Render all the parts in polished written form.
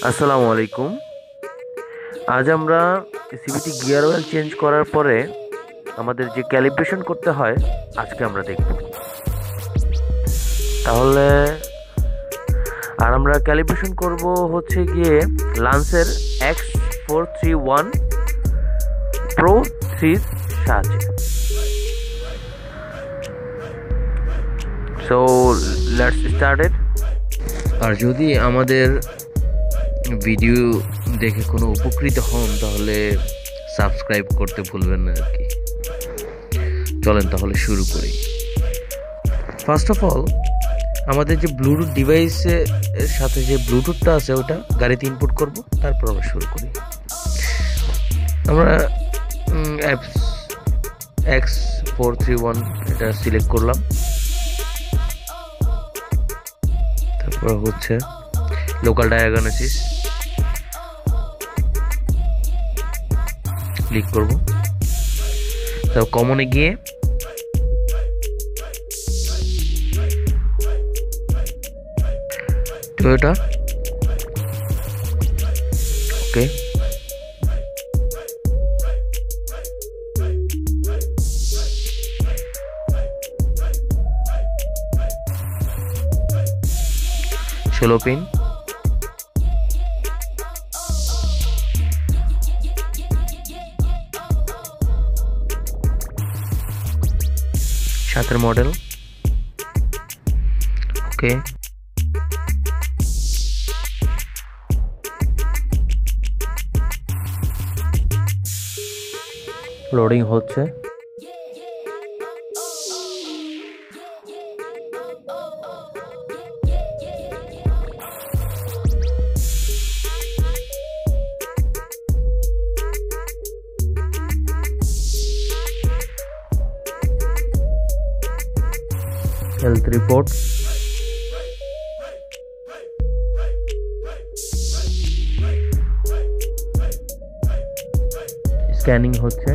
আসসালামু আলাইকুম। আজ আমরা সিভিটি গিয়ার অয়েল চেঞ্জ করার পরে আমাদের যে ক্যালিব্রেশন করতে হয় আজকে আমরা দেখব। তাহলে আমরা ক্যালিব্রেশন করব হচ্ছে গিয়ে লান্সের X431 Pro 3 সাহায্যে। So let's start it. আর যদি আমাদের ভিডিও দেখে কোনো উপকৃত হন তাহলে সাবস্ক্রাইব করতে ভুলবেন না আর কি। চলেন তাহলে শুরু করি। ফার্স্ট অফ অল আমাদের যে ব্লুটুথ ডিভাইসের সাথে যে ব্লুটুথটা আছে ওটা গাড়িতে ইনপুট করব, তারপর আমরা শুরু করি। আমরা X431 এটা সিলেক্ট করলাম, তারপর হচ্ছে লোকাল ডায়াগনোসিস ক্লিক করব। তারপর কমনে গিয়ে টয়োটা, ওকে। ষোলো পিন, সাতের মডেল, ওকে। লোডিং হচ্ছে। হেলথ রিপোর্ট, স্ক্যানিং হচ্ছে।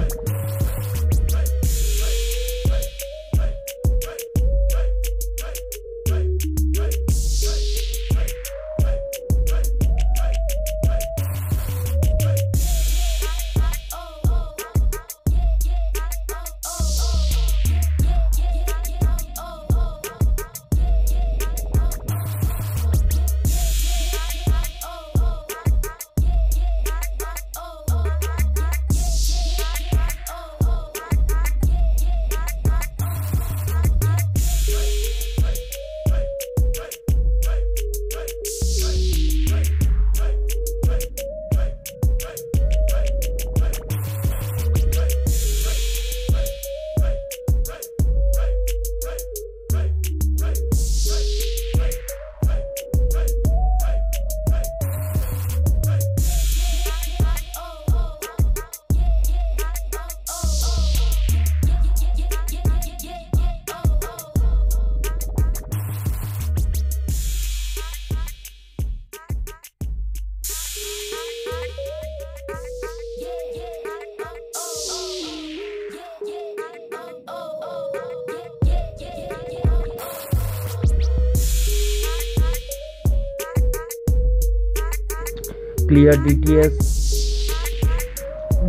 Clear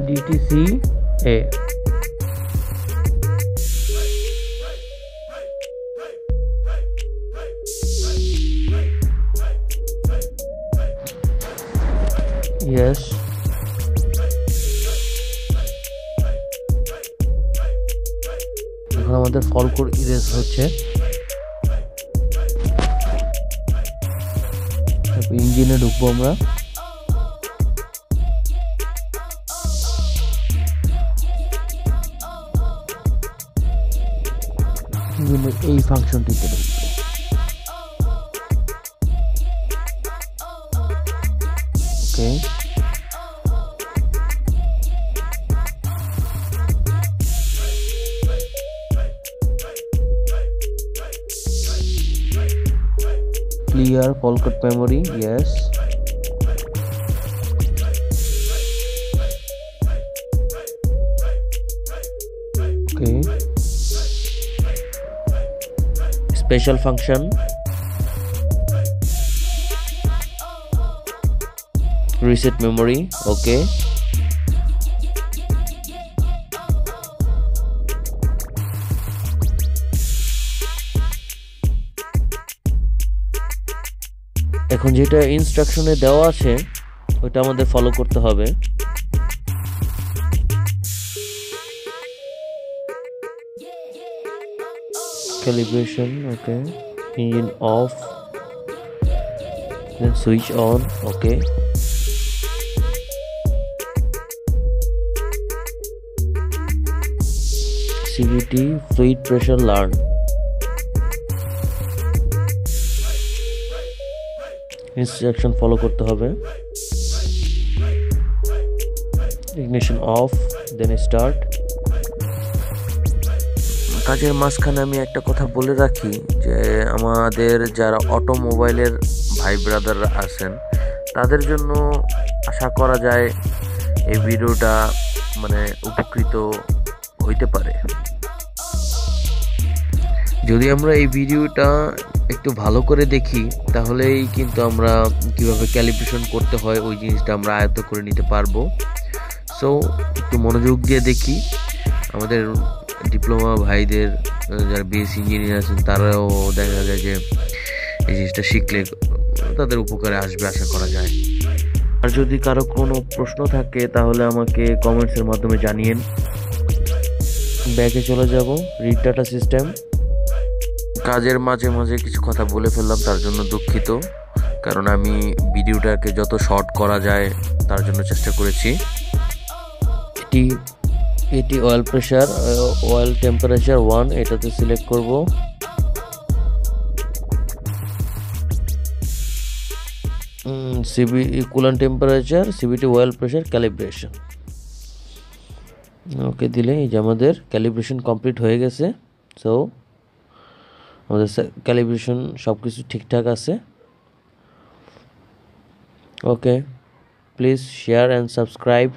DTC-A, yes, এখন আমাদের ফল কোড ইরেজ হচ্ছে। তারপর ইঞ্জিনে ঢুকবো আমরা। এই ফাংশনটিতে ওকে। ক্লিয়ার ফল কোড মেমোরি, ইয়েস। ওকে। special function, reset memory, okay. এখন যেটা ইনস্ট্রাকশনে দেওয়া আছে ওটা আমাদের ফলো করতে হবে। Calibration, okay. Engine off, then switch on, okay. CVT fluid pressure learn. Instruction follow করতে হবে। Ignition off, then start. কাজের মাঝখানে আমি একটা কথা বলে রাখি যে আমাদের যারা অটোমোবাইলের ভাই ব্রাদাররা আছেন তাদের জন্য আশা করা যায় এই ভিডিওটা মানে উপকৃত হইতে পারে। যদি আমরা এই ভিডিওটা একটু ভালো করে দেখি তাহলেই কিন্তু আমরা কিভাবে ক্যালিব্রেশন করতে হয় ওই জিনিসটা আমরা আয়ত্ত করে নিতে পারবো। সো একটু মনোযোগ দিয়ে দেখি। আমাদের ডিপ্লোমা ভাইদের যারা বিএসসি ইঞ্জিনিয়ার আছেন তারাও দেখা যায় যে এই জিনিসটা শিখলে তাদের উপকারে আসবে আশা করা যায়। আর যদি কারো কোনো প্রশ্ন থাকে তাহলে আমাকে কমেন্টসের মাধ্যমে জানিয়েন। ব্যাকে চলে যাব, রিড ডাটা সিস্টেম। কাজের মাঝে মাঝে কিছু কথা বলে ফেললাম, তার জন্য দুঃখিত, কারণ আমি ভিডিওটাকে যত শর্ট করা যায় তার জন্য চেষ্টা করেছি। এটি অয়েল প্রেশার, অয়েল টেম্পারেচার 1 এটাতে সিলেক্ট করব। Coolant temperature, CVT oil pressure, calibration okay দিলে এই যে আমাদের ক্যালিব্রেশন কমপ্লিট হয়ে গেছে। সো আমাদের ক্যালিব্রেশন সব কিছু ঠিকঠাক আছে। ওকে, প্লিজ শেয়ার অ্যান্ড সাবস্ক্রাইব।